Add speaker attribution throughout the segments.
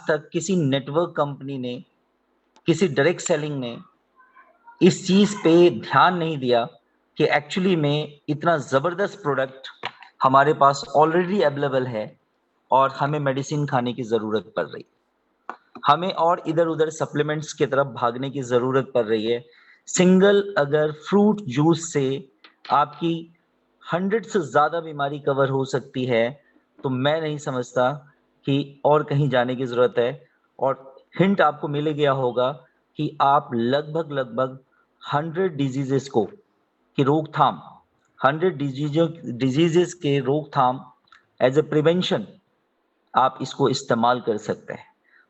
Speaker 1: तक किसी network company ने, किसी डायरेक्ट सेलिंग ने इस चीज पे ध्यान नहीं दिया कि एक्चुअली में इतना जबरदस्त प्रोडक्ट हमारे पास ऑलरेडी अवेलेबल है और हमें मेडिसिन खाने की जरूरत पड़ रही है। हमें और इधर उधर सप्लीमेंट्स की तरफ भागने की जरूरत पड़ रही है। सिंगल अगर फ्रूट जूस से आपकी 100 से ज्यादा बीमारी कवर हो सकती है, तो मैं नहीं समझता कि और कहीं जाने की जरूरत है। और हिंट आपको मिल गया होगा कि आप लगभग लगभग 100 डिजीजेस को की रोकथाम, 100 डिजीजेस के रोकथाम एज ए प्रिवेंशन आप इसको इस्तेमाल कर सकते हैं।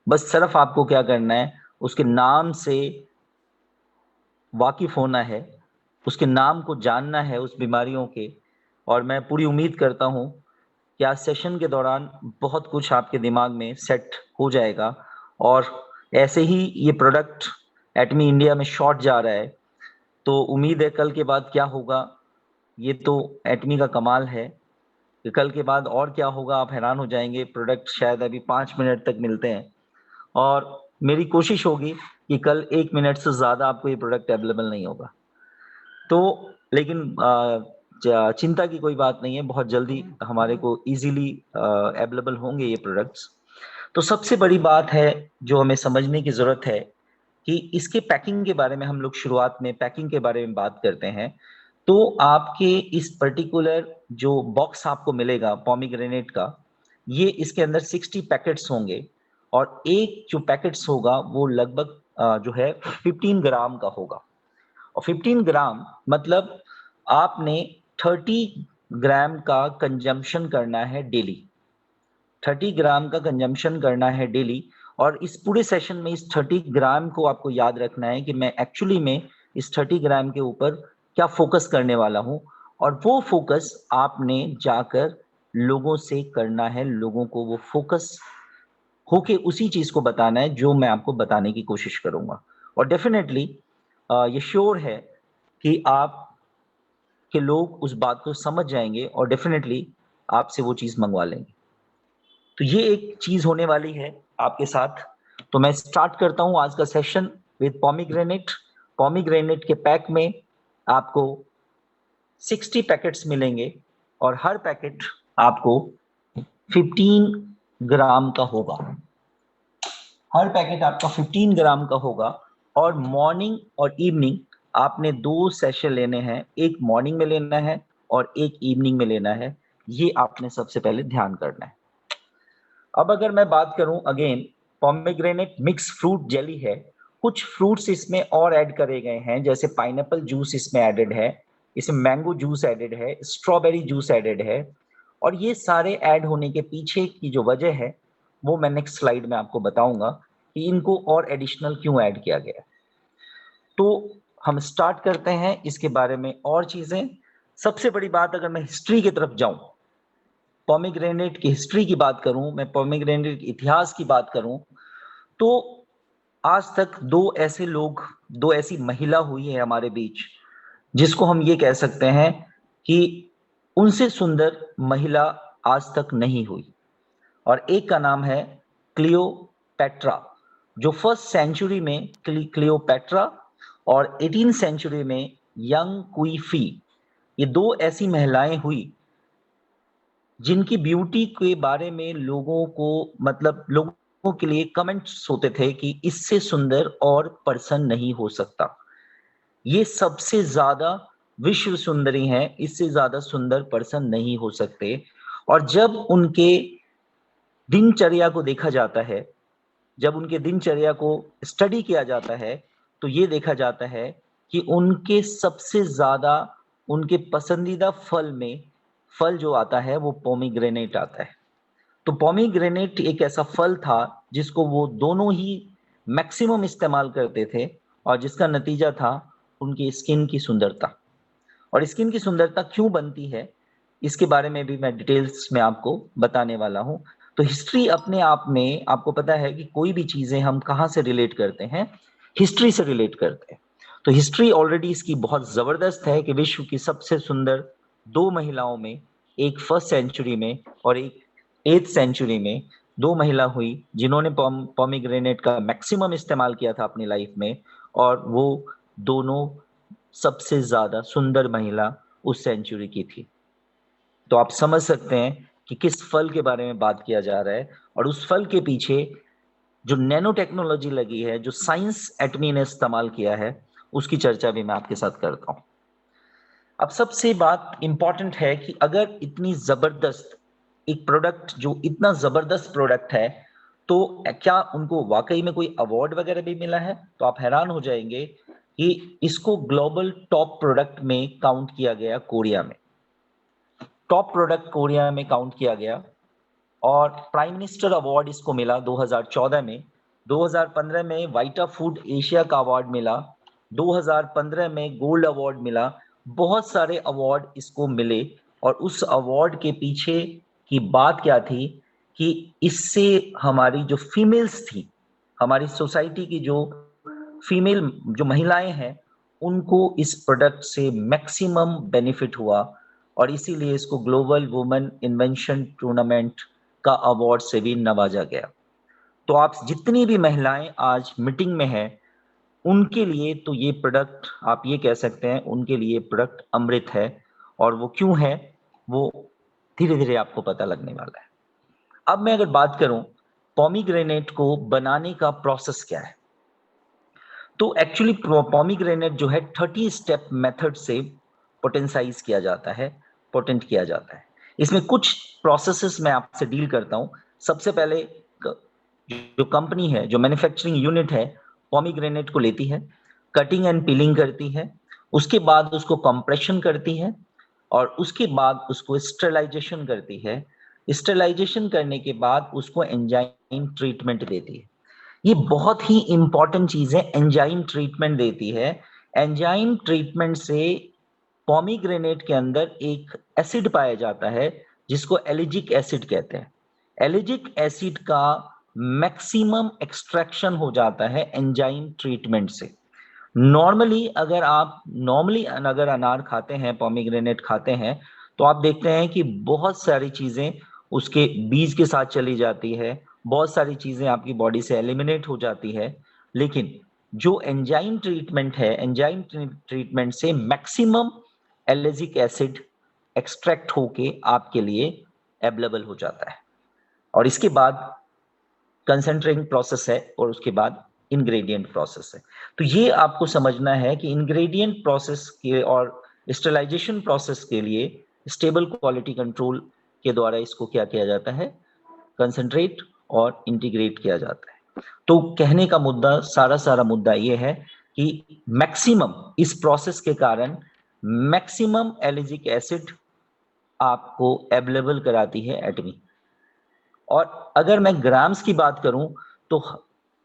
Speaker 1: बस सिर्फ आपको क्या करना है, उसके नाम से वाकिफ होना है, उसके नाम को जानना है उस बीमारियों के। और मैं पूरी उम्मीद करता हूं कि आज सेशन के दौरान बहुत कुछ आपके दिमाग में सेट हो जाएगा। और ऐसे ही ये प्रोडक्ट एटमी इंडिया में शॉर्ट जा रहा है, तो उम्मीद है कल के बाद क्या होगा, ये तो एटमी का कमाल है कि कल के बाद और क्या होगा आप हैरान हो जाएंगे। प्रोडक्ट शायद अभी 5 मिनट तक मिलते हैं और मेरी कोशिश होगी कि कल 1 मिनट से ज्यादा आपको ये प्रोडक्ट अवेलेबल नहीं होगा। तो लेकिन चिंता की कोई बात नहीं है, बहुत जल्दी हमारे को इजीली अवेलेबल होंगे ये प्रोडक्ट्स। तो सबसे बड़ी बात है जो हमें समझने की जरूरत है कि इसके पैकिंग के बारे में हम लोग शुरुआत में पैकिंग के बारे में बात करते हैं। तो आपके इस पर्टिकुलर जो बॉक्स आपको मिलेगा पोमीग्रेनेट का, ये इसके अंदर 60 पैकेट्स होंगे और एक जो पैकेट्स होगा वो लगभग जो है 15 ग्राम का होगा। और 15 ग्राम मतलब आपने 30 ग्राम का कंजम्पशन करना है डेली। 30 ग्राम का कंजम्पशन करना है डेली। और इस पूरे सेशन में इस 30 ग्राम को आपको याद रखना है कि मैं एक्चुअली में इस 30 ग्राम के ऊपर क्या फोकस करने वाला हूं। और वो फोकस आपने जाकर लोगों से करना है, लोगों को वो फोकस होके उसी चीज को बताना है जो मैं आपको बताने की कोशिश करूंगा। और डेफिनेटली ये श्योर है कि आप के लोग उस बात को समझ जाएंगे और डेफिनेटली आपसे वो चीज मंगवा लेंगे। तो ये एक चीज होने वाली है आपके साथ। तो मैं स्टार्ट करता हूं आज का सेशन विद पोमीग्रेनेट। पोमीग्रेनेट के पैक में आपको 60 पैकेट्स मिलेंगे और हर पैकेट आपको 15 ग्राम का होगा। हर पैकेट आपका 15 ग्राम का होगा। और मॉर्निंग और इवनिंग आपने 2 सेशन लेने हैं, एक मॉर्निंग में लेना है और एक इवनिंग में लेना है। ये आपने सबसे पहले ध्यान करना है। अब अगर मैं बात करूं again, pomegranate mix fruit jelly है। कुछ फ्रूट्स इसमें और ऐड करे गए हैं, जैसे पाइनएप्पल जूस इसमें एडेड है, इसमें मैंगो जूस एडेड है, स्ट्रॉबेरी जूस एडेड है। और ये सारे ऐड होने के पीछे की जो वजह है वो मैं नेक्स्ट स्लाइड में आपको बताऊंगा कि इनको और एडिशनल क्यों ऐड किया गया। तो हम स्टार्ट करते हैं इसके बारे में और चीजें। सबसे बड़ी बात, अगर मैं हिस्ट्री की तरफ जाऊं, पोमीग्रेनेट की हिस्ट्री की बात करूं, मैं पोमीग्रेनेट के इतिहास की बात करूं, तो आज तक दो ऐसी महिला हुई है हमारे बीच जिसको हम ये कह सकते हैं कि उनसे सुंदर महिला आज तक नहीं हुई। और एक का नाम है क्लियोपेट्रा, जो फर्स्ट सेंचुरी में क्लियोपेट्रा और 18 सेंचुरी में यंग क्वी फी, ये 2 ऐसी महिलाएं हुई जिनकी ब्यूटी के बारे में लोगों को, मतलब लोगों के लिए कमेंट्स होते थे कि इससे सुंदर और पर्सन नहीं हो सकता, ये सबसे ज्यादा विश्व सुंदरी हैं, इससे ज्यादा सुंदर पर्सन नहीं हो सकते। और जब उनके दिनचर्या को देखा जाता है, जब उनके दिनचर्या को स्टडी किया जाता है, तो ये देखा जाता है कि उनके सबसे ज्यादा उनके पसंदीदा फल में फल जो आता है वो पोमीग्रेनेट आता है। तो पोमीग्रेनेट एक ऐसा फल था जिसको वो दोनों ही मैक्सिमम इस्तेमाल करते थे और जिसका नतीजा था उनकी स्किन की सुंदरता। और स्किन की सुंदरता क्यों बनती है इसके बारे में भी मैं डिटेल्स में आपको बताने वाला हूं। तो हिस्ट्री अपने आप में, आपको पता है कि कोई भी चीजें हम कहां से रिलेट करते हैं, हिस्ट्री से रिलेट करते हैं। तो हिस्ट्री ऑलरेडी इसकी बहुत जबरदस्त है कि विश्व की सबसे सुंदर 2 महिलाओं में, एक फर्स्ट सेंचुरी में और एक 8th सेंचुरी में, 2 महिला हुई जिन्होंने पोमीग्रेनेट का मैक्सिमम इस्तेमाल किया था अपनी लाइफ में, और वो दोनों सबसे ज्यादा सुंदर महिला उस सेंचुरी की थी। तो आप समझ सकते हैं कि किस फल के बारे में बात किया जा रहा है, और उस फल के पीछे जो नैनो टेक्नोलॉजी लगी है, जो साइंस एटमी ने इस्तेमाल किया है, उसकी चर्चा भी मैं आपके साथ करता हूं। अब सबसे बात इंपॉर्टेंट है कि अगर इतनी जबरदस्त एक प्रोडक्ट, जो इतना जबरदस्त प्रोडक्ट है, तो क्या उनको वाकई में कोई अवार्ड वगैरह भी मिला है? तो आप हैरान हो जाएंगे कि इसको ग्लोबल टॉप प्रोडक्ट में काउंट किया गया, कोरिया में टॉप प्रोडक्ट कोरिया में काउंट किया गया, और प्राइम मिनिस्टर अवार्ड इसको मिला 2014 में। 2015 में वाइटा फूड एशिया का अवार्ड मिला। 2015 में गोल्ड अवार्ड मिला। बहुत सारे अवार्ड इसको मिले, और उस अवार्ड के पीछे की बात क्या थी कि इससे हमारी जो फीमेल्स थी, हमारी सोसाइटी की जो फीमेल, जो महिलाएं हैं, उनको इस प्रोडक्ट से मैक्सिमम बेनिफिट हुआ, और इसीलिए इसको ग्लोबल वुमेन इन्वेंशन टूर्नामेंट का अवार्ड से भी नवाजा गया। तो आप जितनी भी महिलाएं आज मीटिंग में हैं, उनके लिए तो ये प्रोडक्ट, आप ये कह सकते हैं, उनके लिए प्रोडक्ट अमृत है। और वो क्यों है, वो धीरे धीरे आपको पता लगने वाला है। अब मैं अगर बात करूं पोमीग्रेनेट को बनाने का प्रोसेस क्या है, तो एक्चुअली पोमीग्रेनेट जो है 30 स्टेप मेथड से पोटेंसाइज किया जाता है, पोटेंट किया जाता है। इसमें कुछ प्रोसेसेस मैं आपसे डील करता हूं। सबसे पहले जो कंपनी है, जो मैन्युफैक्चरिंग यूनिट है, पोमीग्रेनेट को लेती है, कटिंग एंड पीलिंग करती है, उसके बाद उसको कंप्रेशन करती है, और उसके बाद उसको स्टरलाइजेशन करती है। स्टरलाइजेशन करने के बाद उसको एंजाइम ट्रीटमेंट देती है। ये बहुत ही इंपॉर्टेंट चीज है, एंजाइम ट्रीटमेंट देती है। एंजाइम ट्रीटमेंट से पोमीग्रेनेट के अंदर एक एसिड पाया जाता है, जिसको एलिजिक एसिड कहते हैं। एलिजिक एसिड का मैक्सिमम एक्सट्रैक्शन हो जाता है एंजाइम ट्रीटमेंट से। नॉर्मली अगर अनार खाते हैं, पोमीग्रेनेट खाते हैं, तो आप देखते हैं कि बहुत सारी चीजें उसके बीज के साथ चली जाती है, बहुत सारी चीजें आपकी बॉडी से एलिमिनेट हो जाती है। लेकिन जो एंजाइम ट्रीटमेंट है, एंजाइम ट्रीटमेंट से मैक्सिमम एलिजिक एसिड एक्सट्रैक्ट होके आपके लिए अवेलेबल हो जाता है, और इसके बाद कंसंट्रेटिंग प्रोसेस है, और उसके बाद इंग्रेडिएंट प्रोसेस है। तो ये आपको समझना है कि इंग्रेडिएंट प्रोसेस के और स्टरलाइजेशन प्रोसेस के लिए स्टेबल क्वालिटी कंट्रोल के द्वारा इसको क्या किया जाता है, कंसंट्रेट और इंटीग्रेट किया जाता है। तो कहने का मुद्दा, सारा मुद्दा ये है कि मैक्सिमम इस प्रोसेस के कारण मैक्सिमम एलिजिक एसिड आपको अवेलेबल कराती है एटमी। और अगर मैं ग्राम्स की बात करूं, तो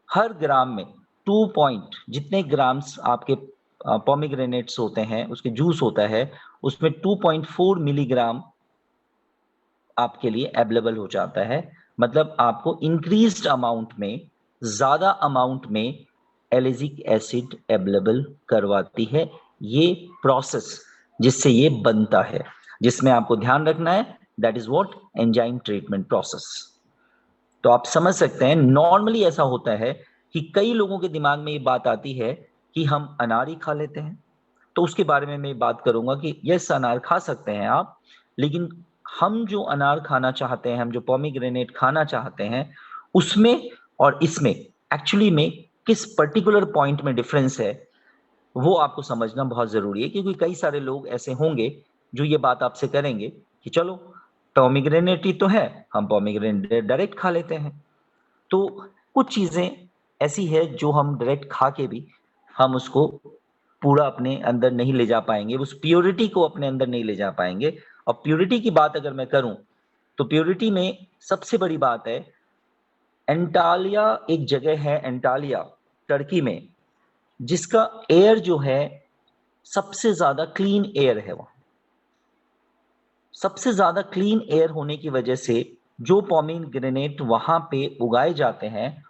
Speaker 1: हर ग्राम में 2 पॉइंट जितने ग्राम्स आपके पोमीग्रेनेट्स होते हैं, उसके जूस होता है, उसमें 2.4 मिलीग्राम आपके लिए अवेलेबल हो जाता है। मतलब आपको इंक्रीज्ड अमाउंट में, ज्यादा अमाउंट में एलिजिक एसिड अवेलेबल करवाती है ये प्रोसेस, जिससे ये बनता है, जिसमें आपको ध्यान रखना है, that is what enzyme treatment process. तो आप समझ सकते हैं, नॉर्मली ऐसा होता है कि कई लोगों के दिमाग में ये बात आती है कि हम अनार ही खा लेते हैं। तो उसके बारे में मैं बात करूंगा कि यस, अनार खा सकते हैं आप, लेकिन हम जो अनार खाना चाहते हैं, हम जो पोमीग्रेनेट खाना चाहते हैं, उसमें और इसमें एक्चुअली में किस पर्टिकुलर पॉइंट में डिफरेंस है, वो आपको समझना बहुत जरूरी है। क्योंकि कई सारे लोग ऐसे होंगे जो ये बात आपसे करेंगे कि चलो पोमीग्रेनेट ही तो है, हम पोमीग्रेनेट डायरेक्ट खा लेते हैं। तो कुछ चीजें ऐसी है जो हम डायरेक्ट खा के भी हम उसको पूरा अपने अंदर नहीं ले जा पाएंगे, उस प्योरिटी को अपने अंदर नहीं ले जा पाएंगे। और प्योरिटी की बात अगर मैं करूं, तो प्योरिटी में सबसे बड़ी बात है, एंटालिया एक जगह है, एंटालिया टर्की में, जिसका एयर जो है सबसे ज्यादा क्लीन एयर है। वहां सबसे ज्यादा क्लीन एयर होने की वजह से जो पोमीग्रेनेट वहां पे उगाए जाते हैं,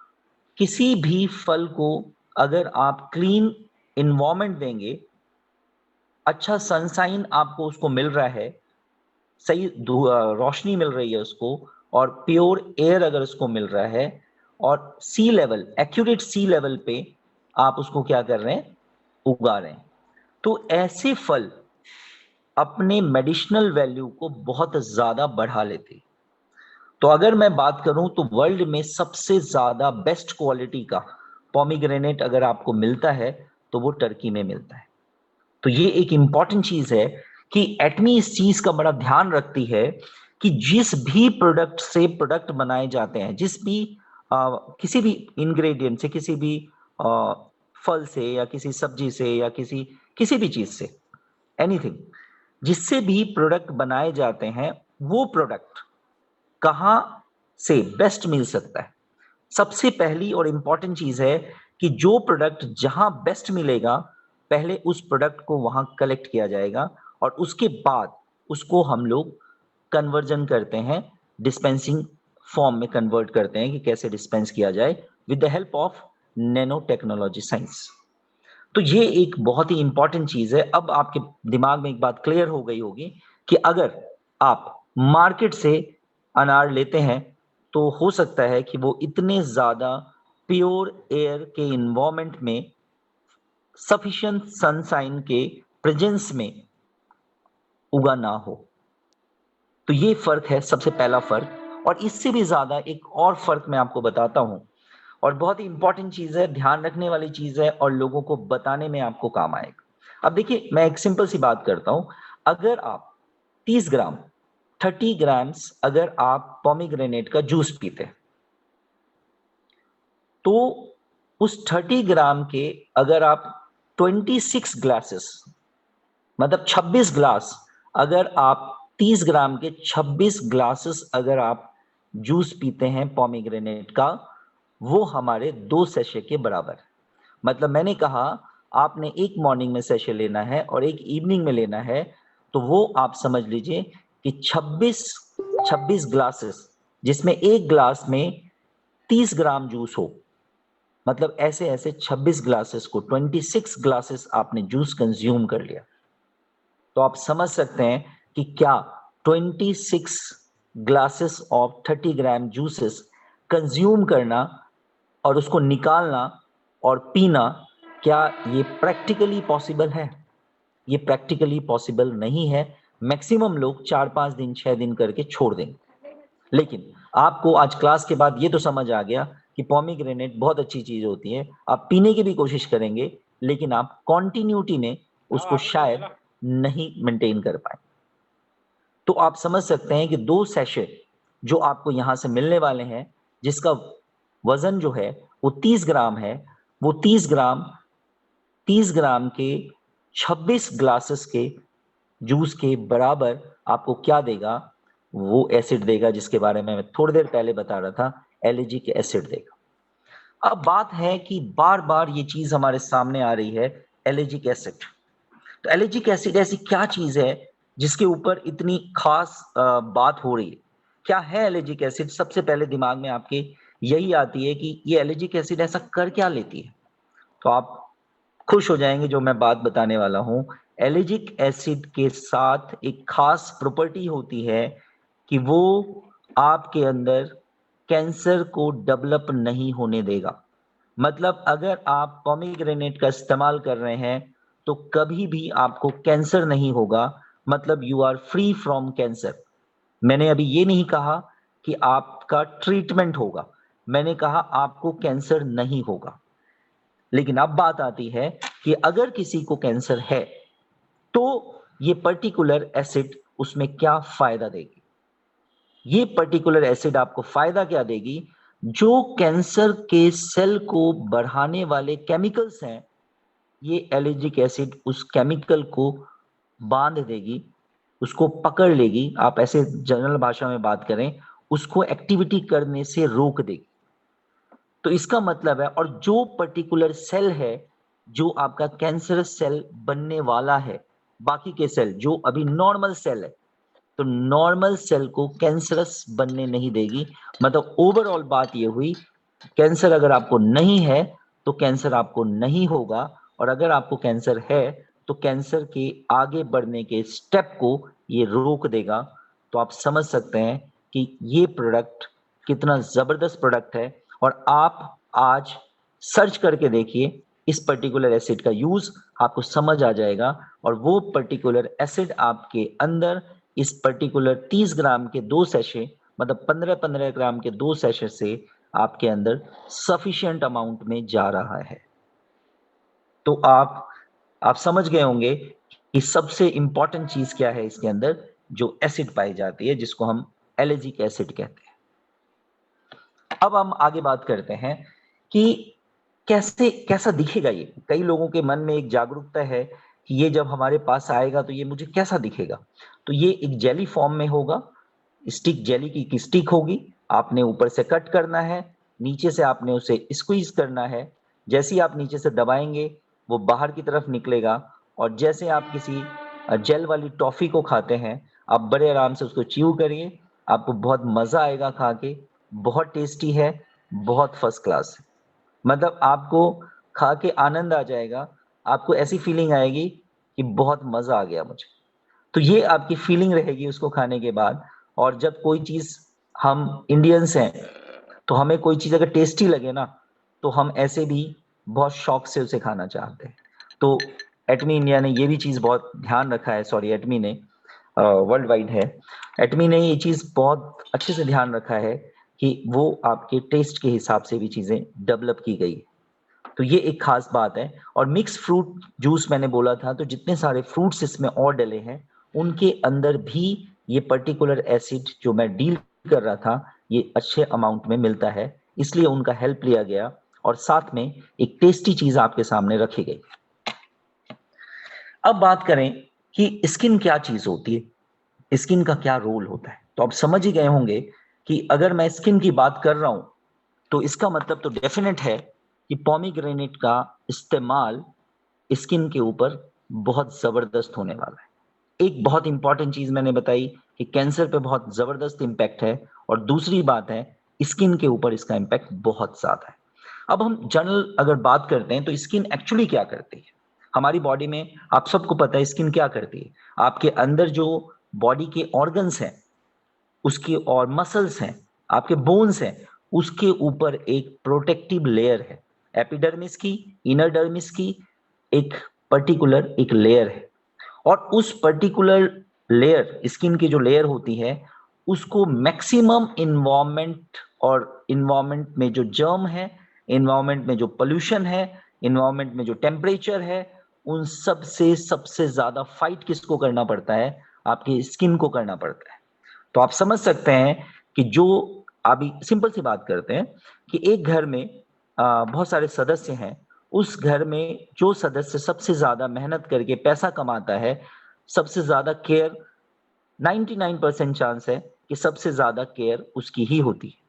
Speaker 1: किसी भी फल को अगर आप क्लीन इन्वायरमेंट देंगे, अच्छा सनसाइन आपको उसको मिल रहा है, सही रोशनी मिल रही है उसको, और प्योर एयर अगर उसको मिल रहा है और सी लेवल, एक्यूरेट सी लेवल पे आप उसको क्या कर रहे हैं, उगा रहे हैं, तो ऐसे फल अपने मेडिसिनल वैल्यू को बहुत ज्यादा बढ़ा लेते हैं। तो अगर मैं बात करूं तो वर्ल्ड में सबसे ज्यादा बेस्ट क्वालिटी का पोमीग्रेनेट अगर आपको मिलता है तो वो टर्की में मिलता है। तो ये एक इंपॉर्टेंट चीज है कि एटमी इस चीज का बड़ा ध्यान रखती है कि जिस भी प्रोडक्ट से प्रोडक्ट बनाए जाते हैं, जिस भी किसी भी इंग्रेडिएंट से, किसी भी फल से या किसी सब्जी से या किसी भी चीज से, एनीथिंग, जिससे भी प्रोडक्ट बनाए जाते हैं, वो प्रोडक्ट कहाँ से बेस्ट मिल सकता है। सबसे पहली और इंपॉर्टेंट चीज है कि जो प्रोडक्ट जहां बेस्ट मिलेगा, पहले उस प्रोडक्ट को वहां कलेक्ट किया जाएगा और उसके बाद उसको हम लोग कन्वर्जन करते हैं, डिस्पेंसिंग फॉर्म में कन्वर्ट करते हैं कि कैसे डिस्पेंस किया जाए with the help of nano technology science. तो ये एक बहुत ही इंपॉर्टेंट चीज है। अब आपके दिमाग में एक बात क्लियर हो गई होगी कि अगर आप मार्केट से अनार लेते हैं तो हो सकता है कि वो इतने ज्यादा प्योर एयर के इन्वायरमेंट में, सफिशिएंट सनशाइन के प्रेजेंस में उगा ना हो। तो ये फर्क है, सबसे पहला फर्क। और इससे भी ज्यादा एक और फर्क मैं आपको बताता हूं, और बहुत ही इंपॉर्टेंट चीज है, ध्यान रखने वाली चीज है और लोगों को बताने में आपको काम आएगा। अब देखिए, मैं एक सिंपल सी बात करता हूं। अगर आप 30 ग्राम, 30 ग्राम्स अगर आप पोमीग्रेनेट का जूस पीते हैं, तो उस 30 ग्राम के अगर आप 26 ग्लासेस, मतलब 26 ग्लास, अगर आप 30 ग्राम के 26 ग्लासेस अगर आप जूस पीते हैं पोमीग्रेनेट का, वो हमारे 2 सेशे के बराबर है। मतलब मैंने कहा आपने एक मॉर्निंग में सेशे लेना है और एक इवनिंग में लेना है, तो वो आप समझ लीजिए कि 26 ग्लासेस, जिसमें एक ग्लास में 30 ग्राम जूस हो, मतलब ऐसे ऐसे 26 ग्लासेस को, 26 ग्लासेस आपने जूस कंज्यूम कर लिया। तो आप समझ सकते हैं कि क्या 26 glasses of 30 gram juices consume करना और उसको निकालना और पीना, क्या ये प्रैक्टिकली पॉसिबल है? ये प्रैक्टिकली पॉसिबल नहीं है। मैक्सिमम लोग 4-5 दिन, 6 दिन करके छोड़ देंगे। लेकिन आपको आज क्लास के बाद ये तो समझ आ गया कि पोमीग्रेनेट बहुत अच्छी चीज होती है। आप पीने की भी कोशिश करेंगे, लेकिन आप कॉन्टिन्यूटी में उसको शायद नहीं मेंटेन कर पाए। तो आप समझ सकते हैं कि 2 सैशे जो आपको यहां से मिलने वाले हैं, जिसका वजन जो है वो 30 ग्राम है, वो 30 ग्राम के 26 ग्लासेस के जूस के बराबर आपको क्या देगा? वो एसिड देगा, जिसके बारे में मैं थोड़ी देर पहले बता रहा था, एलिजिक एसिड देगा। अब बात है कि बार बार ये चीज हमारे सामने आ रही है, एलिजिक एसिड। तो एलिजिक एसिड ऐसी क्या चीज है जिसके ऊपर इतनी खास बात हो रही है? क्या है एलिजिक एसिड? सबसे पहले दिमाग में आपके यही आती है कि ये एलिजिक एसिड ऐसा कर क्या लेती है। तो आप खुश हो जाएंगे जो मैं बात बताने वाला हूं। एलिजिक एसिड के साथ एक खास प्रॉपर्टी होती है कि वो आपके अंदर कैंसर को डेवलप नहीं होने देगा। मतलब अगर आप पोमीग्रेनेट का इस्तेमाल कर रहे हैं तो कभी भी आपको कैंसर नहीं होगा, मतलब you are free from cancer. मैंने अभी ये नहीं कहा कि आपका ट्रीटमेंट होगा, मैंने कहा आपको कैंसर नहीं होगा। लेकिन अब बात आती है कि अगर किसी को कैंसर है तो ये पर्टिकुलर एसिड उसमें क्या फायदा देगी? ये पर्टिकुलर एसिड आपको फायदा क्या देगी? जो कैंसर के सेल को बढ़ाने वाले केमिकल्स हैं, ये एलर्जिक एसिड उस केमिकल को बांध देगी, उसको पकड़ लेगी। आप ऐसे जनरल भाषा में बात करें, उसको एक्टिविटी करने से रोक देगी। तो इसका मतलब है, और जो पर्टिकुलर सेल है जो आपका कैंसर सेल बनने वाला है, बाकी के सेल जो अभी नॉर्मल सेल है, तो नॉर्मल सेल को कैंसरस बनने नहीं देगी। मतलब ओवरऑल बात ये हुई, कैंसर अगर आपको नहीं है तो कैंसर आपको नहीं होगा, और अगर आपको कैंसर है तो कैंसर के आगे बढ़ने के स्टेप को ये रोक देगा। तो आप समझ सकते हैं कि ये प्रोडक्ट कितना जबरदस्त प्रोडक्ट है। और आप आज सर्च करके देखिए इस पर्टिकुलर एसिड का यूज, आपको समझ आ जाएगा। और वो पर्टिकुलर एसिड आपके अंदर इस पर्टिकुलर 30 ग्राम के 2 सैशे, मतलब 15-15 ग्राम के 2 सैशे से आपके अंदर सफिशिएंट अमाउंट में जा रहा है। तो आप समझ गए होंगे कि सबसे इंपॉर्टेंट चीज क्या है इसके अंदर, जो एसिड पाई जाती है, जिसको हम एलर्जिक एसिड कहते हैं। अब हम आगे बात करते हैं कि कैसा दिखेगा ये। कई लोगों के मन में एक जागरूकता है कि ये जब हमारे पास आएगा तो ये मुझे कैसा दिखेगा। तो ये एक जेली फॉर्म में होगा, स्टिक, जेली की स्टिक होगी। आपने ऊपर से कट करना है, नीचे से आपने उसे स्क्वीज करना है। जैसे ही आप नीचे से दबाएंगे वो बाहर की तरफ निकलेगा। और जैसे आप किसी जेल वाली टॉफी को खाते हैं, आप बड़े आराम से उसको च्यू करिए, आपको बहुत मजा आएगा खा के। बहुत टेस्टी है, बहुत फर्स्ट क्लास है। मतलब आपको खा के आनंद आ जाएगा, आपको ऐसी फीलिंग आएगी कि बहुत मजा आ गया मुझे। तो ये आपकी फीलिंग रहेगी उसको खाने के बाद। और जब कोई चीज, हम इंडियंस हैं, तो हमें कोई चीज अगर टेस्टी लगे ना, तो हम ऐसे भी बहुत शौक से उसे खाना चाहते हैं। तो एटमी इंडिया ने ये भी चीज बहुत ध्यान रखा है, सॉरी एटमी ने, वर्ल्ड वाइड है, एटमी ने ये चीज बहुत अच्छे से ध्यान रखा है कि वो आपके टेस्ट के हिसाब से भी चीजें डेवलप की गई। तो ये एक खास बात है। और मिक्स फ्रूट जूस मैंने बोला था, तो जितने सारे फ्रूट्स इसमें और डले हैं, उनके अंदर भी ये पर्टिकुलर एसिड जो मैं डील कर रहा था, ये अच्छे अमाउंट में मिलता है, इसलिए उनका हेल्प लिया गया। और साथ में एक टेस्टी चीज आपके सामने रखी गई। अब बात करें कि स्किन क्या चीज होती है, स्किन का क्या रोल होता है। तो आप समझ ही गए होंगे कि अगर मैं स्किन की बात कर रहा हूं, तो इसका मतलब तो डेफिनेट है कि पोमीग्रेनेट का इस्तेमाल स्किन के ऊपर बहुत जबरदस्त होने वाला है। एक बहुत इंपॉर्टेंट चीज मैंने बताई कि कैंसर पे बहुत जबरदस्त इंपैक्ट है, और दूसरी बात है स्किन के ऊपर इसका इंपैक्ट बहुत ज्यादा है। अब हम जनरल अगर बात करते हैं तो स्किन एक्चुअली क्या करती है हमारी बॉडी में। आप सबको पता है स्किन क्या करती है। आपके अंदर जो बॉडी के ऑर्गन्स हैं, उसके और मसल्स हैं, आपके बोन्स हैं, उसके ऊपर एक प्रोटेक्टिव लेयर है। एपिडर्मिस की, इनर डर्मिस की एक पर्टिकुलर एक लेयर है। और उस पर्टिकुलर लेयर, स्किन की जो लेयर होती है, उसको मैक्सिमम इन्वायरमेंट, और इन्वायरमेंट में जो जर्म है, इन्वायरमेंट में जो पोल्यूशन है, इन्वायरमेंट में जो टेम्परेचर है, उन सब से सबसे ज्यादा फाइट किसको करना पड़ता है, आपकी स्किन को करना पड़ता है। तो आप समझ सकते हैं कि जो, अभी सिंपल सी बात करते हैं कि एक घर में बहुत सारे सदस्य हैं, उस घर में जो सदस्य सबसे ज्यादा मेहनत करके पैसा कमाता है, सबसे ज्यादा केयर, 99% चांस है कि सबसे ज्यादा केयर उसकी ही होती है।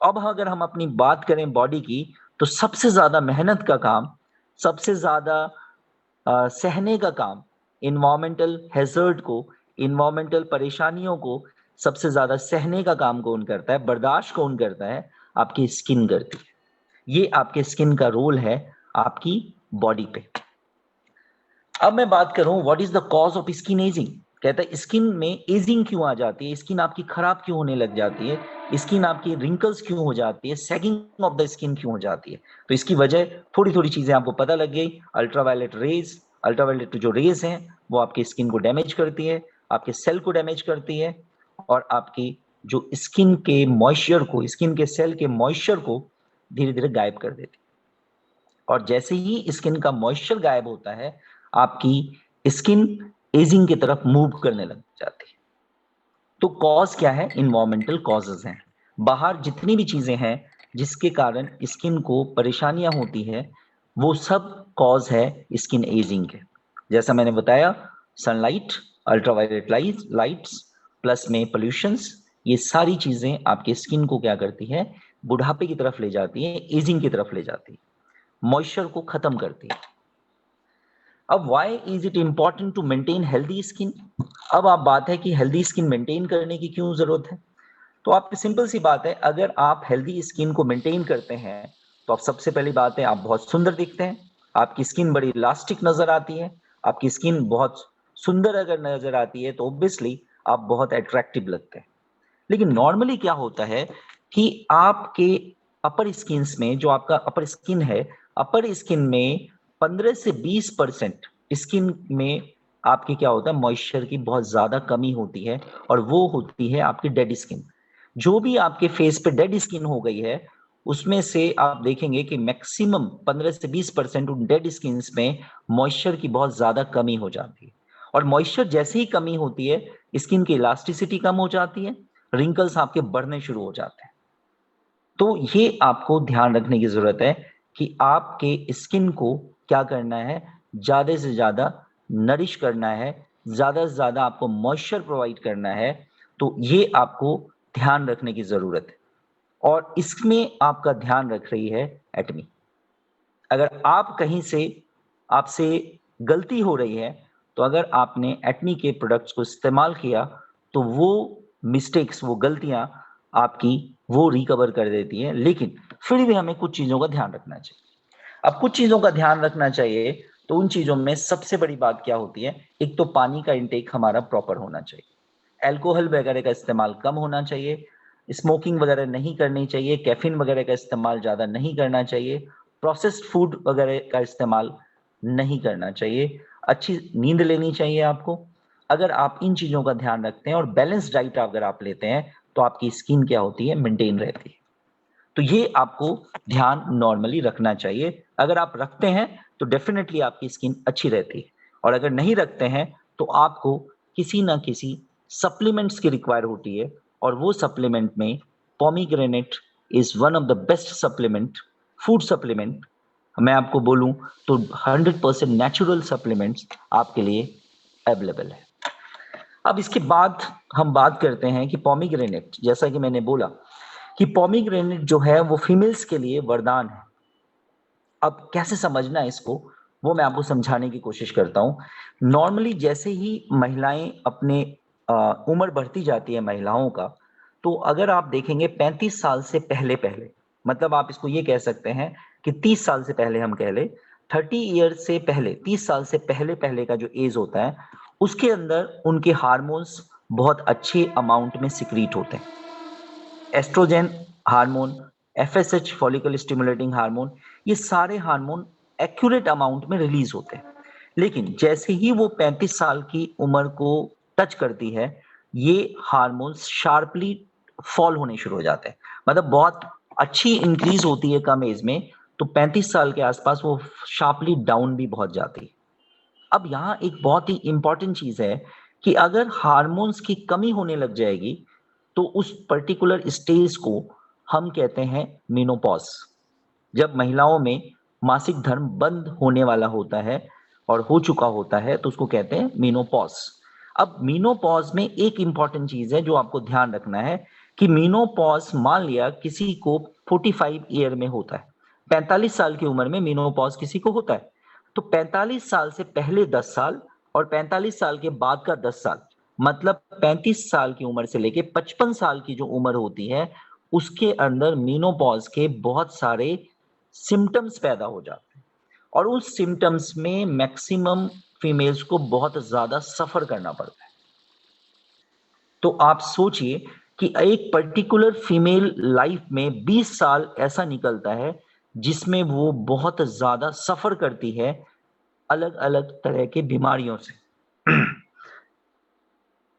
Speaker 1: अब अगर हम अपनी बात करें बॉडी की, तो सबसे ज्यादा मेहनत का काम, सबसे ज्यादा सहने का काम, इन्वायरमेंटल हैजर्ड को, इन्वायरमेंटल परेशानियों को सबसे ज्यादा सहने का काम कौन करता है, बर्दाश्त कौन करता है, आपकी स्किन करती है। ये आपके स्किन का रोल है आपकी बॉडी पे। अब मैं बात करूं what is the cause of skin ageing. कहता है स्किन में एजिंग क्यों आ जाती है, स्किन आपकी खराब क्यों होने लग जाती है, स्किन आपकी रिंकल्स क्यों हो जाती है, सैगिंग ऑफ द स्किन क्यों हो जाती है। तो इसकी वजह थोड़ी थोड़ी चीजें आपको पता लग गई। अल्ट्रावायलेट रेज, अल्ट्रावायलेट जो रेज हैं वो आपकी स्किन को डैमेज करती है, आपके सेल को डैमेज करती है, और आपकी जो स्किन के मॉइस्चर को, स्किन के सेल के मॉइस्चर को धीरे धीरे गायब कर देती है। और जैसे ही स्किन का मॉइस्चर गायब होता है, आपकी स्किन एजिंग की तरफ मूव करने लग जाती है। तो कॉज क्या है, इन्वायरमेंटल कॉजेज हैं। बाहर जितनी भी चीजें हैं जिसके कारण स्किन को परेशानियां होती है, वो सब कॉज है स्किन एजिंग के। जैसा मैंने बताया, सनलाइट, अल्ट्रावायलेट लाइट्स, प्लस में पोल्यूशंस, ये सारी चीजें आपके स्किन को क्या करती है, बुढ़ापे की तरफ ले जाती है, एजिंग की तरफ ले जाती है, मॉइस्चर को खत्म करती है। अब why is it important to maintain healthy skin. अब आप बात है कि हेल्दी स्किन मेंटेन करने की क्यों जरूरत है। तो आप सिंपल सी बात है, अगर आप हेल्दी स्किन को मेंटेन करते हैं, तो आप सबसे पहली बात है आप बहुत सुंदर दिखते हैं, आपकी स्किन बड़ी इलास्टिक नजर आती है, आपकी स्किन बहुत सुंदर अगर नजर आती है तो ऑब्वियसली आप बहुत अट्रैक्टिव लगते हैं। लेकिन नॉर्मली क्या होता है कि आपके अपर स्किन्स में, जो आपका अपर स्किन है, अपर स्किन में 15 से 20% स्किन में आपके क्या होता है, मॉइस्चर की बहुत ज्यादा कमी होती है, और वो होती है आपकी डेड स्किन। जो भी आपके फेस पे डेड स्किन हो गई है, उसमें से आप देखेंगे कि मैक्सिमम 15 से 20% उन डेड स्किन में मॉइस्चर की बहुत ज्यादा कमी हो जाती है। और मॉइस्चर जैसे ही कमी होती है, स्किन की इलास्टिसिटी कम हो जाती है, रिंकल्स आपके बढ़ने शुरू हो जाते हैं। तो ये आपको ध्यान रखने की जरूरत है कि आपके स्किन को क्या करना है, ज्यादा से ज्यादा नरिश करना है, ज्यादा से ज्यादा आपको मॉइस्चर प्रोवाइड करना है। तो ये आपको ध्यान रखने की जरूरत है, और इसमें आपका ध्यान रख रही है एटमी। अगर आप कहीं से, आपसे गलती हो रही है, तो अगर आपने एटमी के प्रोडक्ट्स को इस्तेमाल किया, तो वो मिस्टेक्स, वो गलतियां आपकी वो रिकवर कर देती है। लेकिन फिर भी हमें कुछ चीजों का ध्यान रखना चाहिए। अब कुछ चीजों का ध्यान रखना चाहिए, तो उन चीजों में सबसे बड़ी बात क्या होती है? एक तो पानी का इंटेक हमारा प्रॉपर होना चाहिए, अल्कोहल वगैरह का इस्तेमाल कम होना चाहिए, स्मोकिंग वगैरह नहीं करनी चाहिए, कैफीन वगैरह का इस्तेमाल ज्यादा नहीं करना चाहिए, प्रोसेस्ड फूड वगैरह का इस्तेमाल नहीं करना चाहिए, अच्छी नींद लेनी चाहिए आपको। अगर आप इन चीजों का ध्यान रखते हैं और बैलेंस डाइट अगर आप लेते हैं, तो आपकी स्किन क्या होती है, मेंटेन रहती है। तो ये आपको ध्यान नॉर्मली रखना चाहिए। अगर आप रखते हैं तो डेफिनेटली आपकी स्किन अच्छी रहती है, और अगर नहीं रखते हैं तो आपको किसी ना किसी सप्लीमेंट्स की रिक्वायर होती है, और वो सप्लीमेंट में pomegranate is one of the best supplement, food supplement. मैं आपको बोलूं तो 100% नेचुरल सप्लीमेंट्स आपके लिए अवेलेबल है। अब इसके बाद हम बात करते हैं कि पोमीग्रेनेट, जैसा कि मैंने बोला कि पोमीग्रेनेट जो है वो फीमेल्स के लिए वरदान है। अब कैसे समझना है इसको, वो मैं आपको समझाने की कोशिश करता हूं। नॉर्मली जैसे ही महिलाएं अपने उम्र बढ़ती जाती है महिलाओं का, तो अगर आप देखेंगे 35 साल से पहले पहले, मतलब आप इसको ये कह सकते हैं कि 30 साल से पहले हम कह ले, 30 ईयर से पहले, 30 साल से पहले पहले का जो एज होता है, उसके अंदर उनके हार्मोन्स बहुत अच्छे अमाउंट में सिक्रीट होते हैं। Oestrogen hormone, FSH follicle stimulating hormone, ये सारे हार्मोन एक्यूरेट अमाउंट में रिलीज होते हैं। लेकिन जैसे ही वो 35 साल की उम्र को टच करती है, ये हार्मोन्स शार्पली फॉल होने शुरू हो जाते हैं। मतलब बहुत अच्छी इंक्रीज होती है कम एज में, तो 35 साल के आसपास वो शार्पली डाउन भी बहुत जाती है। अब यहाँ एक बहुत ही इंपॉर्टेंट चीज है कि अगर हार्मोन्स की कमी होने लग जाएगी, तो उस पर्टिकुलर स्टेज को हम कहते हैं मेनोपॉज। जब महिलाओं में मासिक धर्म बंद होने वाला होता है और हो चुका होता है, तो उसको कहते हैं मेनोपॉज। अब मेनोपॉज में एक इंपॉर्टेंट चीज है जो आपको ध्यान रखना है कि मेनोपॉज, मान लिया किसी को 45 ईयर में होता है, 45 साल की उम्र में मेनोपॉज किसी को होता है, तो 45 साल से पहले 10 साल और 45 साल के बाद का 10 साल, मतलब 35 साल की उम्र से लेके 55 साल की जो उम्र होती है, उसके अंदर मेनोपॉज के बहुत सारे सिम्टम्स पैदा हो जाते हैं। और उस सिम्टम्स में मैक्सिमम फीमेल्स को बहुत ज्यादा सफर करना पड़ता है। तो आप सोचिए कि एक पर्टिकुलर फीमेल लाइफ में 20 साल ऐसा निकलता है जिसमें वो बहुत ज्यादा सफर करती है अलग अलग तरह के बीमारियों से।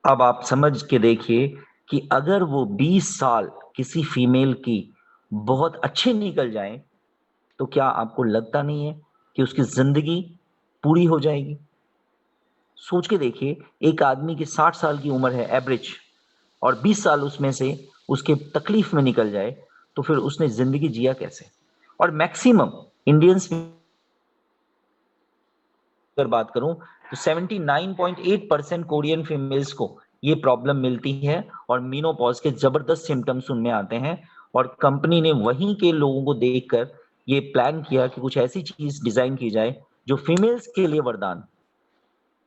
Speaker 1: अब आप समझ के देखिए कि अगर वो 20 साल किसी फीमेल की बहुत अच्छे निकल जाए, तो क्या आपको लगता नहीं है कि उसकी जिंदगी पूरी हो जाएगी? सोच के देखिए, एक आदमी की 60 साल की उम्र है एवरेज, और 20 साल उसमें से उसके तकलीफ में निकल जाए, तो फिर उसने जिंदगी जिया कैसे? और मैक्सिमम इंडियंस में अगर बात करूं, तो 79.8% कोरियन फीमेल्स को ये प्रॉब्लम मिलती है, और मीनोपॉज के जबरदस्त सिम्टम्स उनमें आते हैं। और कंपनी ने वहीं के लोगों को देखकर ये प्लान किया कि कुछ ऐसी चीज डिजाइन की जाए जो फीमेल्स के लिए वरदान।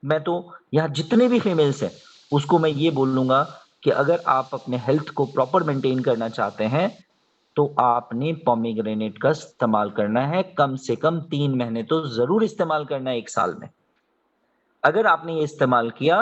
Speaker 1: मैं तो यहाँ जितने भी फीमेल्स हैं, उसको मैं ये बोलूंगा कि अगर आप अपने हेल्थ को प्रॉपर मेंटेन करना चाहते हैं, तो आपने पोमीग्रेनेट का इस्तेमाल करना है। कम से कम 3 महीने तो जरूर इस्तेमाल करना है एक साल में। अगर आपने ये इस्तेमाल किया,